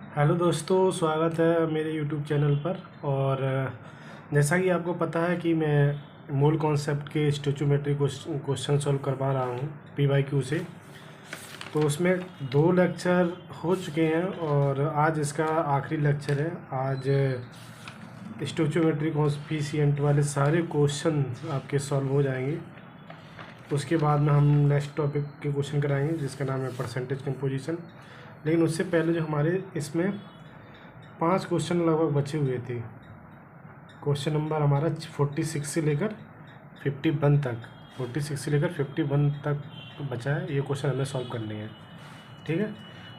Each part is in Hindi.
हेलो दोस्तों, स्वागत है मेरे यूट्यूब चैनल पर। और जैसा कि आपको पता है कि मैं मूल कॉन्सेप्ट के स्टोचोमेट्री क्वेश्चन सॉल्व करवा रहा हूँ PYQ से। तो उसमें 2 लेक्चर हो चुके हैं और आज इसका आखिरी लेक्चर है। आज स्टोचोमेट्री कोएफिशिएंट वाले सारे क्वेश्चन आपके सॉल्व हो जाएंगे। उसके बाद में हम नेक्स्ट टॉपिक के क्वेश्चन कराएंगे जिसका नाम है परसेंटेज कंपोजिशन। लेकिन उससे पहले जो हमारे इसमें 5 क्वेश्चन लगभग बचे हुए थे। क्वेश्चन नंबर हमारा 46 से लेकर 51 तक 46 से लेकर 51 तक बचा है। ये क्वेश्चन हमें सॉल्व करने हैं, ठीक है।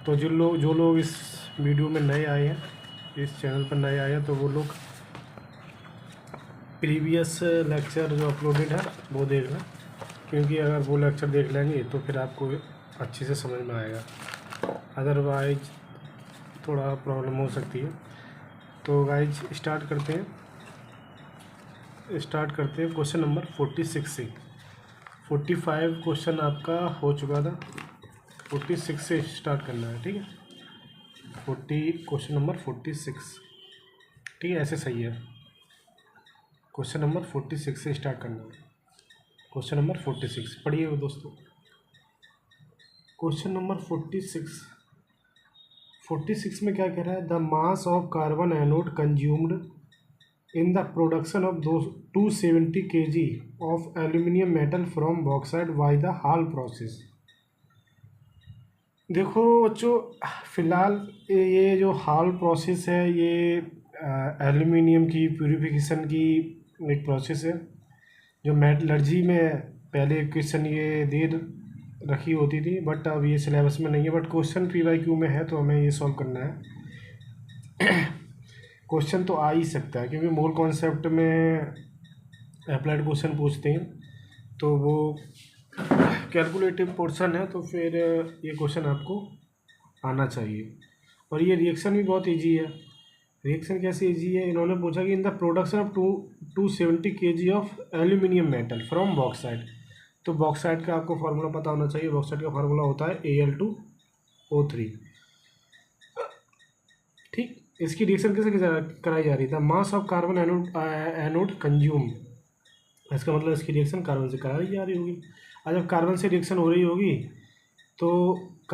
तो जो लोग इस वीडियो में नए आए हैं, इस चैनल पर नए आए हैं, तो वो लोग प्रीवियस लेक्चर जो अपलोडेड है वो देख लें, क्योंकि अगर वो लेक्चर देख लेंगे तो फिर आपको अच्छे से समझ में आएगा। अदरवाइज थोड़ा प्रॉब्लम हो सकती है। तो गाइज स्टार्ट करते हैं क्वेश्चन नंबर 46 से। 45 क्वेश्चन आपका हो चुका था, 46 से स्टार्ट करना है, ठीक है। क्वेश्चन नंबर 46, ठीक है, ऐसे सही है। क्वेश्चन नंबर 46 से स्टार्ट करना है। क्वेश्चन नंबर 46 पढ़िए दोस्तों। क्वेश्चन नंबर 46 में क्या कह रहा है? The mass of carbon anode consumed in the production of 270 kg of aluminium metal from bauxite by the hall process. देखो बच्चों, फिलहाल ये जो हाल प्रोसेस है ये एल्यूमिनियम की प्यूरिफिकेशन की एक प्रोसेस है जो मेटलर्जी में पहले क्वेश्चन ये दे रखी होती थी, बट अब ये सिलेबस में नहीं है। बट क्वेश्चन PYQ में है तो हमें ये सॉल्व करना है। क्वेश्चन तो आ ही सकता है क्योंकि मूल कॉन्सेप्ट में अप्लाइड क्वेश्चन पूछते हैं, तो वो कैलकुलेटिव पोर्शन है, तो फिर ये क्वेश्चन आपको आना चाहिए। और ये रिएक्शन भी बहुत इजी है। रिएक्शन कैसे इजी है? इन्होंने पूछा कि in the production of 270 kg of aluminium metal from bauxite. तो बॉक्साइट का आपको फार्मूला पता होना चाहिए। बॉक्साइट का फार्मूला होता है Al2O3, ठीक। इसकी रिएक्शन कैसे कराई जा रही था? Mass of carbon anode consume, इसका मतलब इसकी रिएक्शन कार्बन से कराई जा रही होगी। और जब कार्बन से रिएक्शन हो रही होगी तो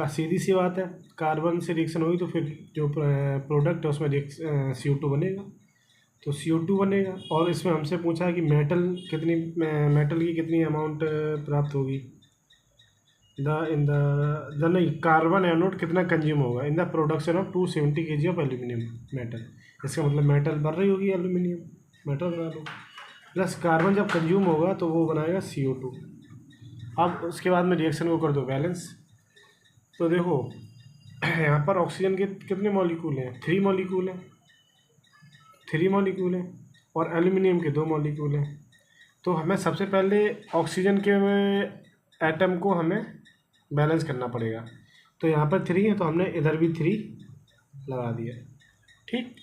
सीधी सी बात है, कार्बन से रिएक्शन होगी तो फिर जो प्रोडक्ट है उसमें CO2 बनेगा, तो CO2 बनेगा। और इसमें हमसे पूछा है कि मेटल की कितनी अमाउंट प्राप्त होगी। नहीं, कार्बन एनोड कितना कंज्यूम होगा in the production of 270 kg of aluminium metal. इसका मतलब मेटल बन रही होगी, एल्यूमिनियम मेटल बना लो, प्लस कार्बन जब कंज्यूम होगा तो वो बनाएगा CO2। अब उसके बाद में रिएक्शन को कर दो बैलेंस। तो देखो यहाँ पर ऑक्सीजन के कितने मॉलिक्यूल हैं? 3 मॉलिक्यूल हैं, 3 मॉलिक्यूल हैं, और एल्यूमिनियम के 2 मॉलिक्यूल हैं। तो हमें सबसे पहले ऑक्सीजन के एटम को हमें बैलेंस करना पड़ेगा। तो यहाँ पर 3 है तो हमने इधर भी 3 लगा दिया, ठीक,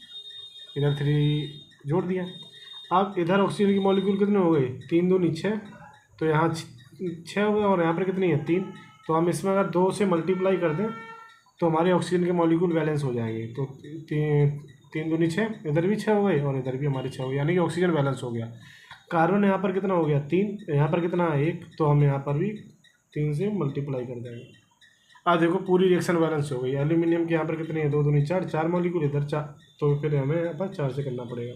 इधर 3 जोड़ दिया। अब इधर ऑक्सीजन की मॉलिक्यूल कितने हो गए? 3 दूनी 6, तो यहाँ 6 हो गए, और यहाँ पर कितनी है? 3। तो हम इसमें अगर 2 से मल्टीप्लाई कर दें तो हमारे ऑक्सीजन के मॉलिक्यूल बैलेंस हो जाएंगे। तो 3 दूनी 6, इधर भी 6 हो गए और इधर भी हमारे 6 हो गए, यानी कि ऑक्सीजन बैलेंस हो गया। कार्बन यहाँ पर कितना हो गया? 3, यहाँ पर कितना है? 1, तो हम यहाँ पर भी 3 से मल्टीप्लाई कर देंगे। अब देखो पूरी रिएक्शन बैलेंस हो गई। एल्यूमिनियम के यहाँ पर कितने हैं? 2 दूनी 4, 4 मॉलिक्यूल, इधर 4, तो फिर हमें यहाँ पर 4 से करना पड़ेगा।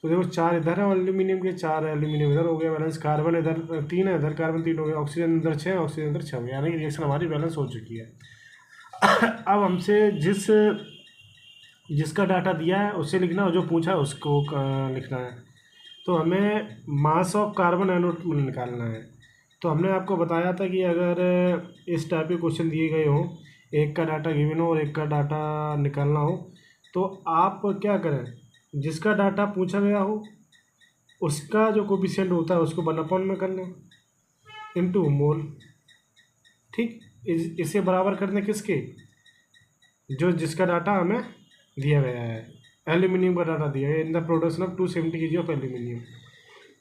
तो देखो 4 इधर है एल्यूमिनियम के, 4 एल्यूमिनियम इधर हो गया बैलेंस। कार्बन इधर 3 है, इधर कार्बन 3 हो गया। ऑक्सीजन इधर 6, ऑक्सीजन इधर 6 हो गया, यानी कि रिएक्शन हमारी बैलेंस हो चुकी है। अब हमसे जिसका डाटा दिया है उसे लिखना, और जो पूछा है उसको लिखना है। तो हमें मास ऑफ कार्बन एनोड निकालना है। तो हमने आपको बताया था कि अगर इस टाइप के क्वेश्चन दिए गए हों, एक का डाटा गिवन हो और एक का डाटा निकालना हो, तो आप क्या करें? जिसका डाटा पूछा गया हो उसका जो कोफिशिएंट होता है उसको 1/, में कर लें, इनटू मोल, ठीक। इसे बराबर कर दें किसके? जो जिसका डाटा हमें दिया गया है, एल्यूमिनियम का डाटा दिया है in the production of 270 kg of aluminium.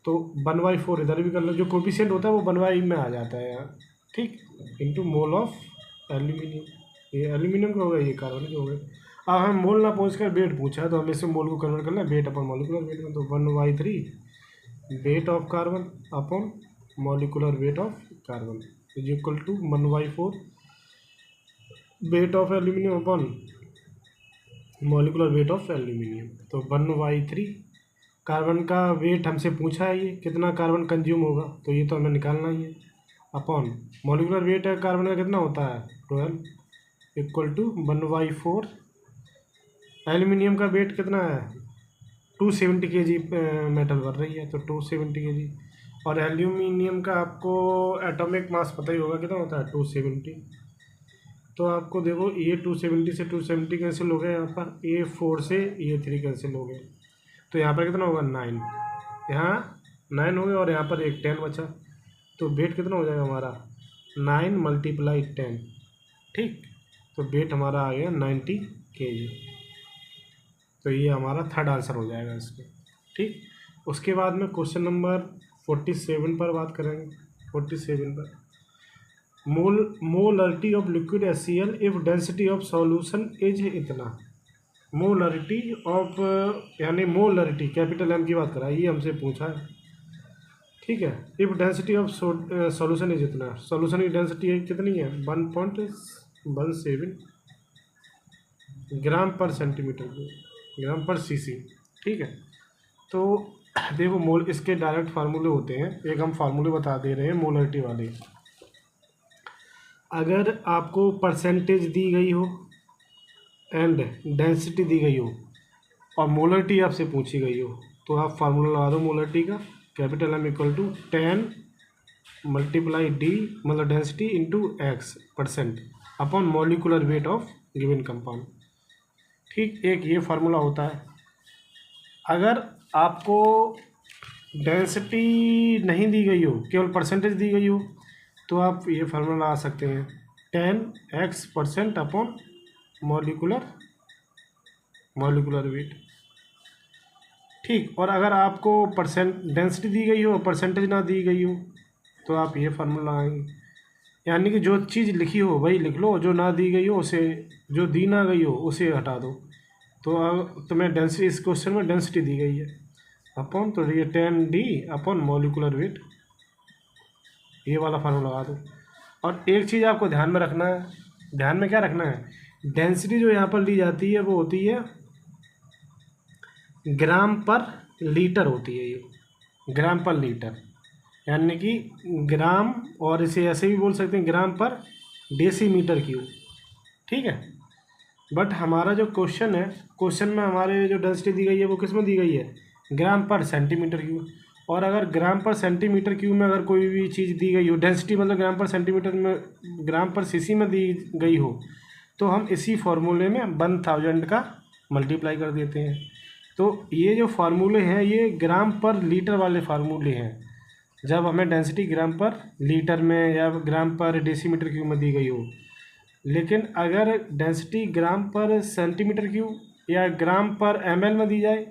तो 1/4 इधर भी कर लो, जो कोफिशिएंट होता है वो 1/, में आ जाता है यार, ठीक, इनटू मोल ऑफ एल्यूमिनियम। ये एल्यूमिनियम का हो गया, ये कार्बन का हो गया। अब हम मोल ना पूछ कर वेट पूछा है, तो हमें इसे मोल को कन्वर्ट करना है वेट अपॉन मॉलिक्यूलर वेट में। तो 1/3 weight of carbon upon molecular weight of carbon is equal to 1/4 weight of aluminium upon molecular weight of aluminium. तो 1/3 कार्बन का वेट हमसे पूछा है, ये कितना कार्बन कंज्यूम होगा, तो ये तो हमें निकालना ही है, अपॉन मॉलिक्यूलर वेट है कार्बन का कितना होता है 12 इक्वल टू 1/4 एल्यूमिनियम का वेट कितना है 270 kg मेटल भर रही है, तो 270 kg। और एल्यूमिनियम का आपको एटॉमिक मास पता ही होगा कितना होता है 270। तो आपको देखो ये 270 से 270 कैंसिल हो गया, यहाँ पर A4 से A3 कैंसिल हो गए, तो यहाँ पर कितना होगा 9, यहाँ 9 हो गया और यहाँ पर एक 10 बचा, तो वेट कितना हो जाएगा हमारा 9 × 10, ठीक। तो वेट हमारा आ गया 90 kg। तो ये हमारा थर्ड आंसर हो जाएगा इसमें, ठीक। उसके बाद में क्वेश्चन नंबर 47 पर बात करेंगे। 47 पर molarity of liquid HCl if density of solution is इतना। मोलरिटी ऑफ यानी मोलरिटी कैपिटल M की बात करा, ये हमसे पूछा है, ठीक है। If density of solution is इतना, सॉल्यूशन की डेंसिटी कितनी है 1.17 ग्राम पर सेंटीमीटर ग्राम पर सीसी, ठीक है। तो देखो मोल इसके डायरेक्ट फार्मूले होते हैं, एक हम फार्मूले बता दे रहे हैं मोलरिटी वाले। अगर आपको परसेंटेज दी गई हो एंड डेंसिटी दी गई हो और मोलरिटी आपसे पूछी गई हो, तो आप फार्मूला लगा दो मोलरिटी का, capital M equal to 10 × D मतलब density into X % upon molecular weight of given compound, ठीक। एक ये फार्मूला होता है। अगर आपको डेंसिटी नहीं दी गई हो, केवल परसेंटेज दी गई हो, तो आप ये फार्मूला लगा सकते हैं 10X% अपॉन मॉलिक्यूलर वेट, ठीक। और अगर आपको डेंसिटी दी गई हो परसेंटेज ना दी गई हो, तो आप ये फार्मूला लगाएंगे, यानी कि जो चीज़ लिखी हो वही लिख लो, जो ना दी गई हो उसे, जो दी ना गई हो उसे हटा दो। तो मैं डेंसिटी, इस क्वेश्चन में डेंसिटी दी गई है अपॉन, तो ये 10D अपॉन मॉलिक्यूलर वेट, ये वाला फार्मूला लगा दो। और एक चीज़ आपको ध्यान में रखना है, ध्यान में क्या रखना है, डेंसिटी जो यहाँ पर ली जाती है वो होती है ग्राम पर लीटर होती है, ये ग्राम पर लीटर, यानी कि ग्राम, और इसे ऐसे भी बोल सकते हैं ग्राम पर डेसीमीटर क्यूब, ठीक है। बट हमारा जो क्वेश्चन है, क्वेश्चन में हमारे जो डेंसिटी दी गई है वो किस में दी गई है ग्राम पर सेंटीमीटर क्यूब। और अगर ग्राम पर सेंटीमीटर क्यूब में अगर कोई भी चीज़ दी गई हो, डेंसिटी मतलब ग्राम पर सेंटीमीटर में, ग्राम पर सीसी में दी गई हो, तो हम इसी फार्मूले में 1000 का मल्टीप्लाई कर देते हैं। तो ये जो फार्मूले हैं ये ग्राम पर लीटर वाले फार्मूले हैं, जब हमें डेंसिटी ग्राम पर लीटर में या ग्राम पर डेसीमीटर क्यूब में दी गई हो। लेकिन अगर डेंसिटी ग्राम पर सेंटीमीटर क्यूब या ग्राम पर ml में दी जाए,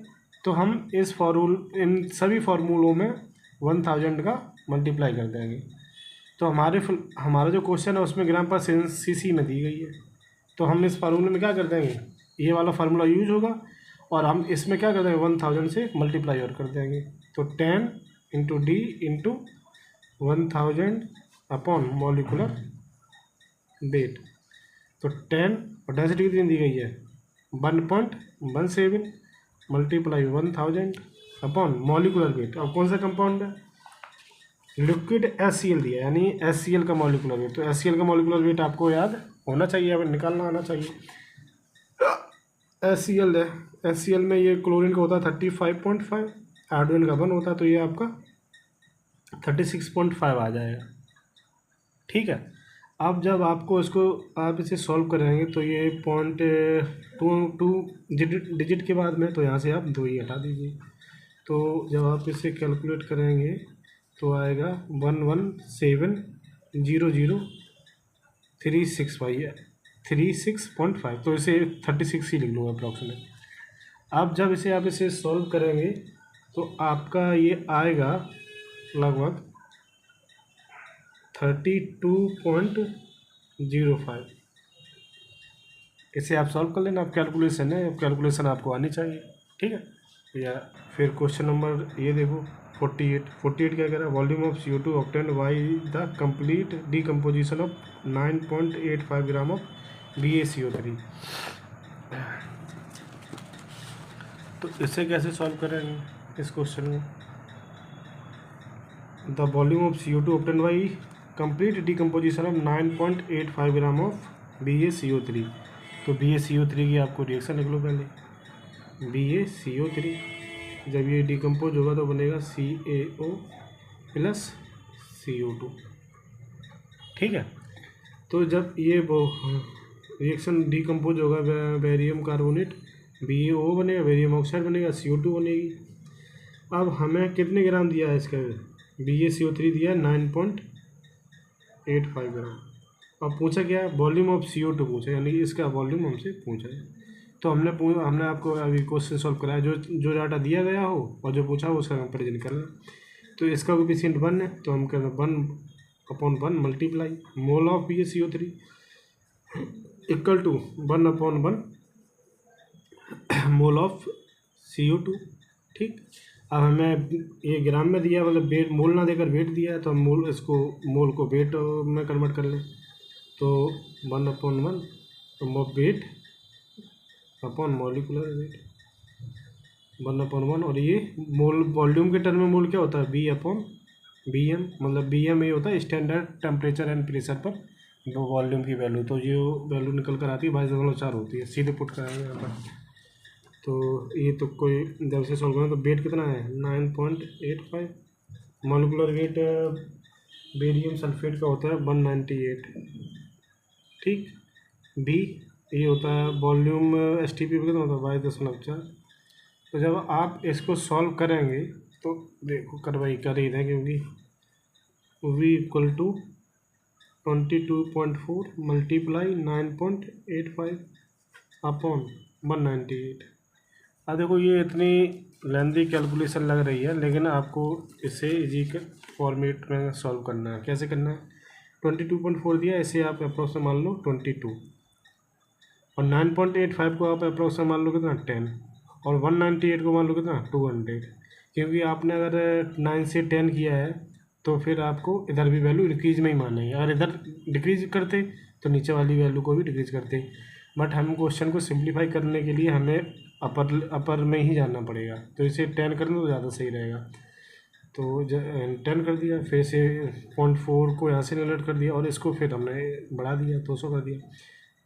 तो हम इन सभी फार्मूलों में 1000 का मल्टीप्लाई कर देंगे। तो हमारा जो क्वेश्चन है उसमें ग्राम पर सीसी में दी गई है, तो हम इस फार्मूले में क्या कर देंगे, ये वाला फार्मूला यूज होगा, और हम इसमें क्या कर देंगे 1000 से मल्टीप्लाई और कर देंगे। तो 10 × D × 1000 अपॉन मॉलिक्यूलर वेट। तो 10 और डेंसिटी कितनी दी गई है 1.17 मल्टीप्लाई 1000 अपॉन मॉलिक्यूलर वेट। अब कौन सा कंपाउंड है, लिक्विड HCl दिया, यानी HCl का मॉलिक्यूलर वेट। तो HCl का मॉलिक्यूलर वेट आपको याद होना चाहिए, अब निकालना आना चाहिए। HCl है, HCl में ये क्लोरीन का होता है 35.5, हाइड्रोजन का 1 होता है, तो ये आपका 36.5 आ जाएगा, ठीक है। अब जब आपको इसको आप इसे सॉल्व करेंगे तो ये 0.22 डिजिट के बाद में, तो यहाँ से आप 2 ही हटा दीजिए। तो जब आप इसे कैलकुलेट करेंगे तो आएगा 1170036.5, तो इसे 36 ही लिख लूँगा अप्रॉक्सीमेट। अब जब आप इसे सॉल्व करेंगे तो आपका ये आएगा लगभग 32.05, इसे आप सॉल्व कर लेना। अब कैलकुलेशन है, अब कैलकुलेशन आपको आनी चाहिए, ठीक है। या फिर क्वेश्चन नंबर ये देखो 48 क्या कह रहा है, volume of CO2 obtained by the complete decomposition of 9.85 gram of BaCO3। तो इसे कैसे सॉल्व करेंगे इस क्वेश्चन में, the volume of CO2 obtained by complete decomposition of 9.85 gram of BaCO3। तो BaCO3 की आपको रिएक्शन लिख लो पहले। BaCO3 जब ये डिकम्पोज होगा तो बनेगा CaO प्लस CO2, ठीक है। तो जब ये वो रिएक्शन डिकम्पोज होगा, बेरियम कार्बोनेट BaO बनेगा, बेरियम ऑक्साइड बनेगा, CO2 बनेगी। अब हमें कितने ग्राम दिया है इसका, BaCO3 दिया है 9.85 ग्राम। अब पूछा क्या है, वॉल्यूम ऑफ CO2 पूछा, यानी कि इसका वॉल्यूम हमसे पूछा है। तो हमने आपको अभी क्वेश्चन सॉल्व कराया, जो डाटा दिया गया हो और जो पूछा हो उसका कंपेरिजन करना। तो इसका कोएफिशिएंट 1 है, तो हम कहते हैं 1/1 multiply mole of BaCO3 equal to 1/1 mole of CO2, ठीक। अब हमें ये ग्राम में दिया, मतलब वेट, मोल ना देकर वेट दिया है, तो हम मोल को वेट में कन्वर्ट कर लें। तो 1/1 तो वेट अपॉन मॉलिकुलर वेट 1/1, और ये मोल वॉल्यूम के टर्म में मोल क्या होता है, B/Bm, मतलब Bm ये होता है स्टैंडर्ड टेम्परेचर एंड प्रेशर पर वॉल्यूम की वैल्यू। तो ये वैल्यू निकल कर आती है 22.4 होती है, सीधे पुट कराएंगे यहाँ पर। तो ये तो कोई जब से सॉल्व करें तो वेट कितना है 9.85, मॉलिकुलर वेट बेरियम सल्फेट का होता है 198, ठीक। बी ये होता है वॉल्यूम STP कितना होता है 22.4। तो जब आप इसको सॉल्व करेंगे तो देखो कर ही दें, क्योंकि V equal to 22.4 multiply 9.85 upon 198। अब देखो ये इतनी लेंथी कैलकुलेशन लग रही है, लेकिन आपको इसे इजी के फॉर्मेट में सॉल्व करना है। कैसे करना है, 22.4 दिया, इसे आप अप्रोक्स मान लो 22, और 9.85 को आप अप्रोक्स मान लो कितना 10, और 198 को मान लो कितना 200। क्योंकि आपने अगर 9 से 10 किया है तो फिर आपको इधर भी वैल्यू इंक्रीज में ही मानेंगे, अगर इधर डिक्रीज करते तो नीचे वाली वैल्यू को भी डिक्रीज करते। बट हम क्वेश्चन को सिंप्लीफाई करने के लिए हमें अपर में ही जाना पड़ेगा, तो इसे 10 कर लो तो ज़्यादा सही रहेगा। तो 10 कर दिया, फिर से 0.4 को यहाँ से निगलेक्ट कर दिया, और इसको फिर हमने बढ़ा दिया 200 कर दिया।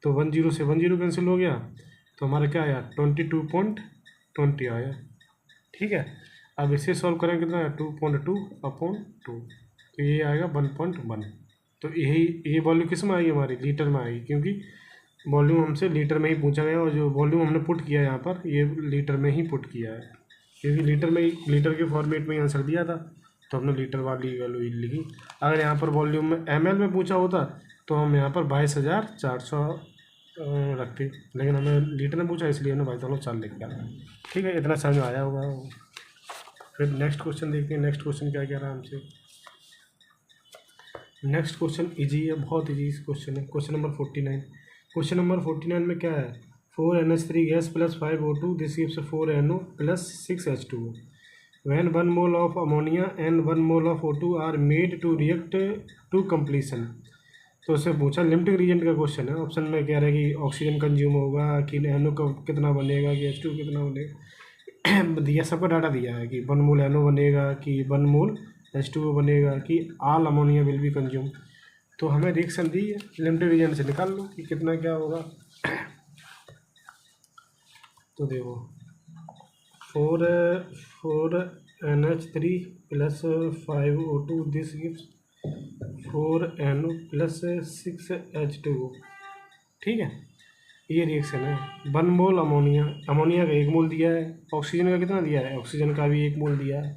तो 10 से 10 कैंसिल हो गया, तो हमारा क्या आया 22.20 आया, ठीक है। अब इसे सॉल्व करेंगे कितना 2.2/2, तो ये आएगा 1.1। तो ये वॉल्यूम किस में आएगी, हमारी लीटर में आएगी, क्योंकि वॉल्यूम हमसे लीटर में ही पूछा गया, और जो वॉल्यूम हमने पुट किया है यहाँ पर ये लीटर में ही पुट किया है, क्योंकि लीटर के फॉर्मेट में ही आंसर दिया था, तो हमने लीटर वाली वैल्यू लिखी। अगर यहाँ पर वॉल्यूम में ml में पूछा होता तो हम यहाँ पर 22,400 रखते, लेकिन हमें लीटर में पूछा इसलिए हमने 22,400 लिख दिया, ठीक है। इतना समझ आया होगा। फिर नेक्स्ट क्वेश्चन देखते हैं, नेक्स्ट क्वेश्चन क्या कह रहा है हमसे। नेक्स्ट क्वेश्चन इजी है, बहुत इजी क्वेश्चन है, क्वेश्चन नंबर 49। क्वेश्चन नंबर 49 में क्या है, 4NH3 gas plus 5O2 this gives 4NO plus 6H2O when 1 mole of ammonia and 1 mole of O2 are made to react to completion। तो उससे पूछा लिमिटिंग रीजेंट का क्वेश्चन है। ऑप्शन में कह रहा है कि ऑक्सीजन कंज्यूम होगा, कि NO का कितना बनेगा, कि H2 कितना बनेगा दिया, सबका डाटा दिया है कि 1 मोल NO बनेगा, कि 1 मोल H2O बनेगा, कि all ammonia will be consume. तो हमें रिएक्शन दी है, लिमिटेड रीजन से निकाल लो कि कितना क्या होगा। तो देखो 4NH3 plus 5O2 this gives 4NO plus 6H2O, ठीक है। ये रिएक्शन है। 1 मोल अमोनिया का 1 मोल दिया है, ऑक्सीजन का कितना दिया है, ऑक्सीजन का भी 1 मोल दिया है।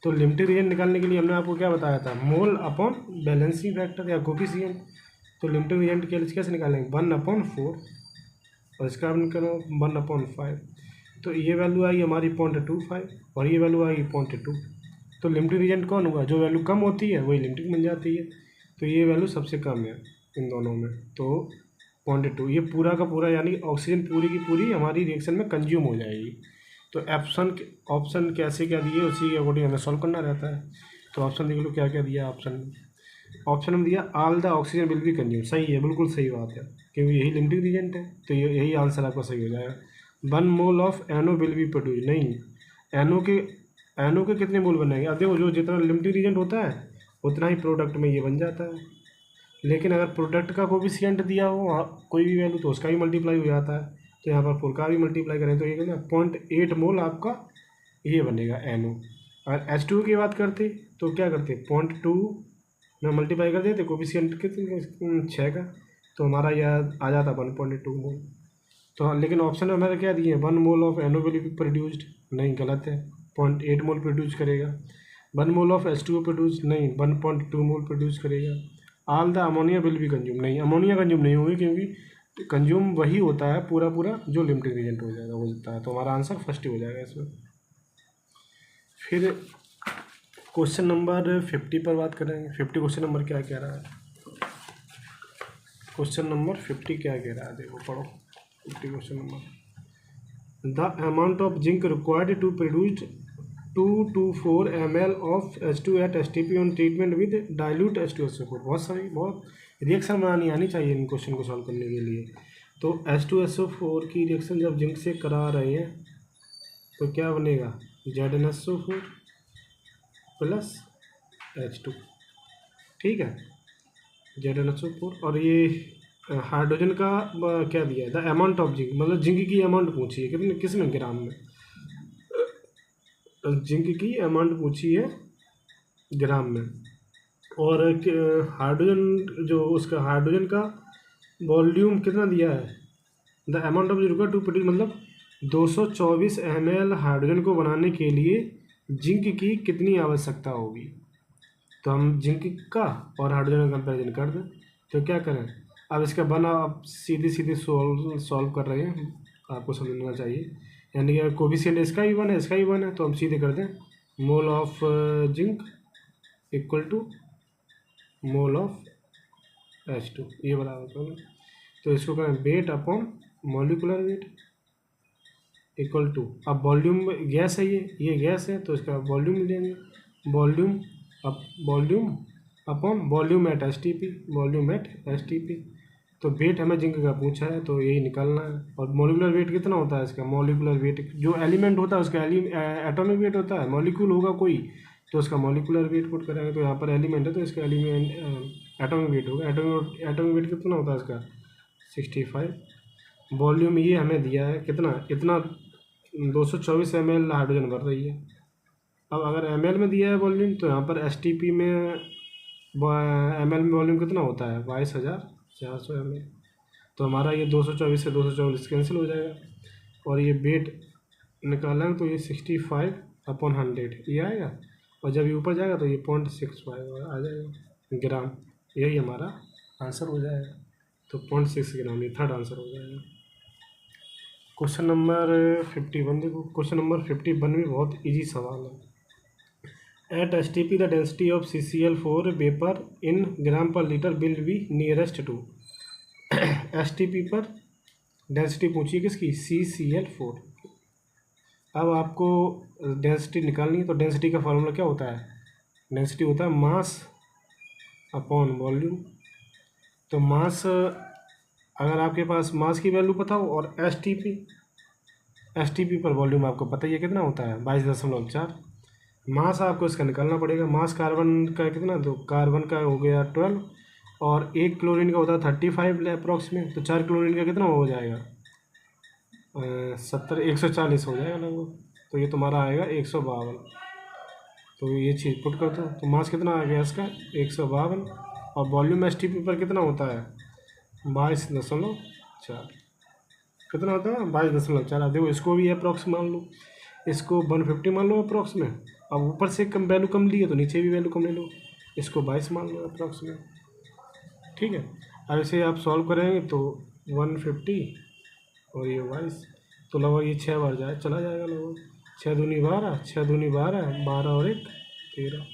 तो लिमिटेड रीजन निकालने के लिए हमने आपको क्या बताया था, मोल अपॉन बैलेंसिंग फैक्टर या कोफिशिएंट। तो लिमिटेड रीजन कैसे निकालेंगे 1/4, और इसका आप निकालो 1/5। तो ये वैल्यू आई हमारी 0.25, और ये वैल्यू आई 0.2। तो लिमिटेड रीजन कौन होगा, जो वैल्यू कम होती है वही लिमिटेड बन जाती है। तो ये वैल्यू सबसे कम है इन दोनों में, तो 0.2, ये पूरा का पूरा यानी ऑक्सीजन पूरी की पूरी हमारी रिएक्शन में कंज्यूम हो जाएगी। तो ऑप्शन कैसे क्या दिए उसी के अकॉर्डिंग हमें सॉल्व करना रहता है। तो ऑप्शन देख लो क्या क्या दिया ऑप्शन में दिया all the oxygen will be consume. सही है, बिल्कुल सही बात है, क्योंकि यही लिमिटिंग रीजेंट है, तो यही आंसर आपका सही हो जाएगा। 1 mole of NO will be produce, नहीं, NO के कितने मोल बनेंगे? अब देखो, जो जितना लिमिटिंग रीजेंट होता है उतना ही प्रोडक्ट में ये बन जाता है, लेकिन अगर प्रोडक्ट का कोएफिशिएंट दिया हो कोई भी वैल्यू तो उसका भी मल्टीप्लाई हो जाता है। तो यहाँ पर फुल का भी मल्टीप्लाई करें तो ये कितना 0.8 मोल आपका ये बनेगा NO। अगर H2 की बात करते तो क्या करते 0.2 में मल्टीप्लाई कर देते कोएफिशिएंट कितने 6 का, तो हमारा यह आ जाता 1.2 मोल। तो लेकिन ऑप्शन में हमारे क्या दिए 1 mole of NO will be produced, नहीं गलत है, 0.8 मोल प्रोड्यूस करेगा। 1 मोल ऑफ H2O प्रोड्यूस, नहीं 1.2 मोल प्रोड्यूस करेगा। All the ammonia will be consume, नहीं अमोनिया कंज्यूम नहीं होगी, क्योंकि कंज्यूम वही होता है पूरा पूरा जो लिमिटिंग रीजेंट हो जाता है। तो हमारा आंसर फर्स्ट ही हो जाएगा इसमें। फिर क्वेश्चन नंबर 50 पर बात करेंगे। 50 क्वेश्चन नंबर क्या कह रहा है? क्वेश्चन नंबर 50 क्या कह रहा है, देखो पढ़ो 50 question number. The amount of zinc required to produce 2 to 4 ml of H2 at STP on treatment with dilute H2SO4। बहुत सारी बहुत रिएक्शन बनानी आनी चाहिए इन क्वेश्चन को सॉल्व करने के लिए। तो H2SO4 की रिएक्शन जब जिंक से करा रहे हैं तो क्या बनेगा ZnSO4 प्लस H2, ठीक है, ZnSO4। और ये हाइड्रोजन का क्या दिया है, द अमाउंट ऑफ जिंक, मतलब जिंक की अमाउंट पूछी है कितने किस में ग्राम में, जिंक की अमाउंट पूछी है ग्राम में। और हाइड्रोजन जो उसका हाइड्रोजन का वॉल्यूम कितना दिया है, the amount of required to produce, मतलब 224 ml हाइड्रोजन को बनाने के लिए जिंक की कितनी आवश्यकता होगी। तो हम जिंक का और हाइड्रोजन का कंपेरिजन कर दें तो क्या करें, अब इसका बना आप सीधे सॉल्व कर रहे हैं, आपको समझना चाहिए। यानी कि कोएफिशिएंट इसका भी 1 है इसका भी 1 है, तो हम सीधे कर दें mole of zinc equal to mole of H2, ये बराबर करें। तो इसको करें weight upon molecular weight equal to, अब वॉल्यूम गैस है ये गैस है तो इसका वॉल्यूम लेंगे, volume upon volume at STP। तो वेट हमें जिंक का पूछा है तो यही निकालना है। और मॉलिकुलर वेट कितना होता है इसका, मॉलिकुलर वेट जो एलिमेंट होता है उसका एटॉमिक वेट होता है, मॉलिक्यूल होगा कोई तो उसका मॉलिकुलर वेट पुट करेंगे। तो यहाँ पर एलिमेंट है तो इसका एटॉमिक वेट होगा। एटॉमिक वेट कितना होता है इसका 65। वॉल्यूम ये हमें दिया है कितना, इतना 224 ml हाइड्रोजन भर रही है। अब अगर ml में दिया है वॉल्यूम तो यहाँ पर STP में ml में वॉल्यूम कितना होता है 22,400 ml। तो हमारा ये 224 से 224 कैंसिल हो जाएगा और ये वेट निकालेंगे तो ये 65/100 ये आएगा, और जब ये ऊपर जाएगा तो ये 0.65 आ जाएगा ग्राम, यही हमारा आंसर हो जाएगा। तो 0.6 ग्राम ये थर्ड आंसर हो जाएगा। क्वेश्चन नंबर 51 देखो, क्वेश्चन नंबर 51 भी बहुत इजी सवाल है। At STP the density of CCl4 vapour in gram per litre will be nearest to. STP पर डेंसिटी पूछी है किसकी CCl4। अब आपको डेंसिटी निकालनी है तो डेंसिटी का फार्मूला क्या होता है, डेंसिटी होता है मास अपॉन वॉल्यूम। तो मास अगर आपके पास मास की वैल्यू पता हो और STP पर वॉल्यूम आपको पता ही है कितना होता है 22.4। मास आपको इसका निकालना पड़ेगा। मास कार्बन का कितना, तो कार्बन का हो गया 12 और एक क्लोरीन का होता है 35 अप्रॉक्स में, तो 4 क्लोरीन का कितना हो जाएगा 140 हो जाएगा लगभग। तो ये तुम्हारा आएगा 152। तो ये चीज़ पुट कर दो तो मास कितना आ गया इसका 152 और वॉल्यूम STP पर कितना होता है 22.4, कितना होता है 22.4। अब देखो इसको भी अप्रॉक्स मान लो, इसको 150 मान लो अप्रॉक्स में। अब ऊपर से कम वैल्यू कम ली है तो नीचे भी वैल्यू कम ले लो, इसको 22 मान लो अप्रॉक्स में, ठीक है। अब इसे आप सॉल्व करेंगे तो 150 और ये 22 तो लगभग ये 6 बार चला जाएगा लगभग 6 दूनी 12, 6 दूनी 12, 12 और 1 13।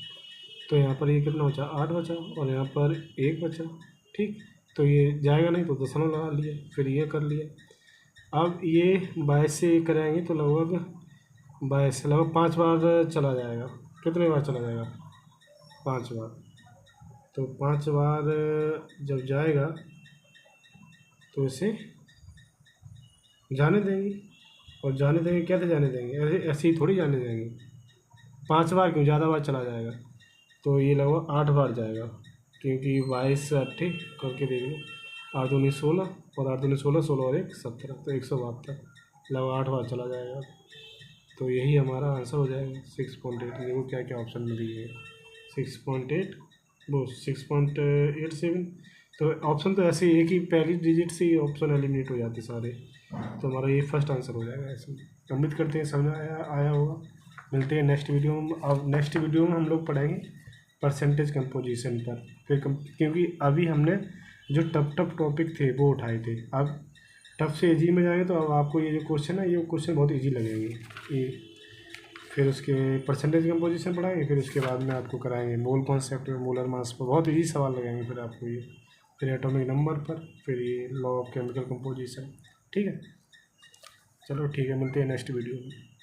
तो यहाँ पर ये कितना बचा 8 बचा और यहाँ पर 1 बचा, ठीक। तो ये जाएगा नहीं, तो दशमलव लगा लिया, फिर ये कर लिया। अब ये 22 से ये कराएंगे तो लगभग 22 से लगभग 5 बार चला जाएगा। कितने बार चला जाएगा? 5 बार। तो 5 बार जब जाएगा तो इसे जाने देंगे। और जाने देंगे, कैसे जाने देंगे? ऐसे ऐसे ही थोड़ी जाने देंगे। 5 बार क्यों, ज़्यादा बार चला जाएगा। तो ये लगभग 8 बार जाएगा, क्योंकि 22 से 80 करके देख लो, 8 दूनी 16 और 8 दूनी 16, 16 और 1 17, तो 172 लगभग 8 बार चला जाएगा। तो यही हमारा आंसर हो जाएगा 6.8। देखो क्या क्या ऑप्शन में दिए हैं, 6.8 वो 6.87। तो ऑप्शन तो ऐसे ही, एक ही पहली डिजिट से ही ऑप्शन एलिमिनेट हो जाते सारे। तो हमारा ये फर्स्ट आंसर हो जाएगा ऐसे। उम्मीद करते हैं समझ आया होगा। मिलते हैं नेक्स्ट वीडियो में। अब नेक्स्ट वीडियो में हम लोग पढ़ेंगे परसेंटेज कंपोजिशन पर। फिर क्योंकि अभी हमने जो टफ टॉपिक थे वो उठाए थे, अब टफ से इजी में जाएंगे, तो अब आपको ये जो क्वेश्चन है, ये क्वेश्चन बहुत इजी लगेंगे ये। फिर उसके परसेंटेज कंपोजिशन पढ़ाएंगे, फिर उसके बाद में आपको कराएंगे मोल कॉन्सेप्ट में, मोलर मास पर बहुत इजी सवाल लगाएंगे फिर आपको ये, फिर एटॉमिक नंबर पर, फिर ये लॉ ऑफ केमिकल कंपोजिशन। ठीक है, चलो ठीक है, मिलते हैं नेक्स्ट वीडियो में।